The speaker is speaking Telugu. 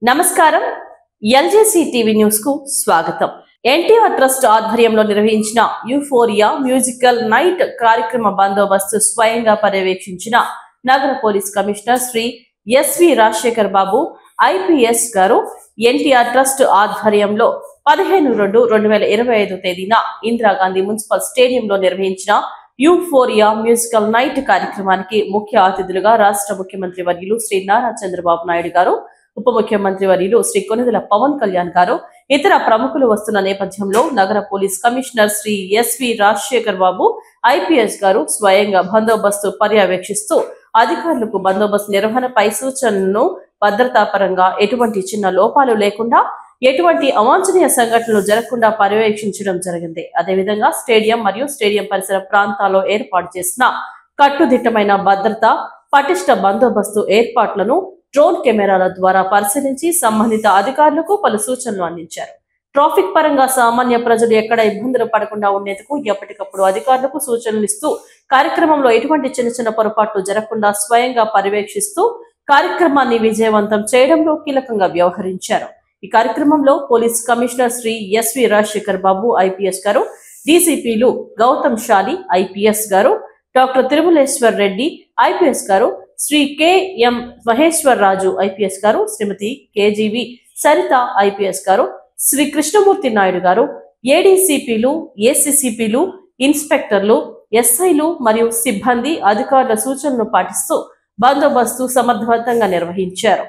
నమస్కారం. ఎల్జేసీ టీవీ న్యూస్ కు స్వాగతం. ఎన్టీఆర్ ట్రస్ట్ ఆధ్వర్యంలో నిర్వహించిన యూఫోరియా మ్యూజికల్ నైట్ కార్యక్రమ బందోబస్తు స్వయంగా పర్యవేక్షించిన నగర police commissioner Shri SV Rajasekhar Babu IPS గారు ఎన్టీఆర్ ట్రస్ట్ ఆధ్వర్యంలో 15/2/2025 తేదీన ఇందిరాగాంధీ మున్సిపల్ స్టేడియంలో నిర్వహించిన యూఫోరియా మ్యూజికల్ నైట్ కార్యక్రమానికి ముఖ్య అతిథులుగా రాష్ట్ర ముఖ్యమంత్రి వర్యులు శ్రీ నారా చంద్రబాబు నాయుడు గారు, ఉప ముఖ్యమంత్రి వర్యులు శ్రీ కొనిదెల పవన్ కళ్యాణ్ గారు, ఇతర ప్రముఖులు వస్తున్న నేపథ్యంలో నగర police commissioner Shri SV Rajasekhar Babu IPS గారు స్వయంగా బందోబస్తు పర్యవేక్షిస్తూ అధికారులకు బందోబస్తు నిర్వహణపై సూచనలను భద్రతాపరంగా ఎటువంటి చిన్న లోపాలు లేకుండా, ఎటువంటి అవాంఛనీయ సంఘటనలు జరగకుండా పర్యవేక్షించడం జరిగింది. అదేవిధంగా స్టేడియం మరియు స్టేడియం పరిసర ప్రాంతాల్లో ఏర్పాటు చేసిన కట్టుదిట్టమైన భద్రత, పటిష్ట బందోబస్తు ఏర్పాట్లను డ్రోన్ కెమెరాల ద్వారా పరిశీలించి సంబంధిత అధికారులకు పలు సూచనలు అందించారు. ట్రాఫిక్ పరంగా సామాన్య ప్రజలు ఎక్కడ ఇబ్బందులు పడకుండా ఉండేందుకు ఎప్పటికప్పుడు అధికారులకు సూచనలు ఇస్తూ కార్యక్రమంలో ఎటువంటి చిన్న పొరపాట్లు జరగకుండా స్వయంగా పర్యవేక్షిస్తూ కార్యక్రమాన్ని విజయవంతం చేయడంలో కీలకంగా వ్యవహరించారు. ఈ కార్యక్రమంలో police commissioner Shri SV Rajasekhar Babu IPS గారు, డీసీపీలు గౌతమ్ షాలి ఐపీఎస్ గారు, డాక్టర్ తిరుమలేశ్వర్ రెడ్డి ఐపీఎస్ గారు, శ్రీ కెఎం మహేశ్వర్ రాజు ఐపీఎస్ గారు, శ్రీమతి కేజీవి సరిత ఐపీఎస్ గారు, శ్రీ కృష్ణమూర్తి నాయుడు గారు, ఏడీసీపీలు, ఏసీసీపీలు, ఇన్స్పెక్టర్లు, ఎస్ఐలు మరియు సిబ్బంది అధికారుల సూచనలను పాటిస్తూ బందోబస్తు సమర్థవంతంగా నిర్వహించారు.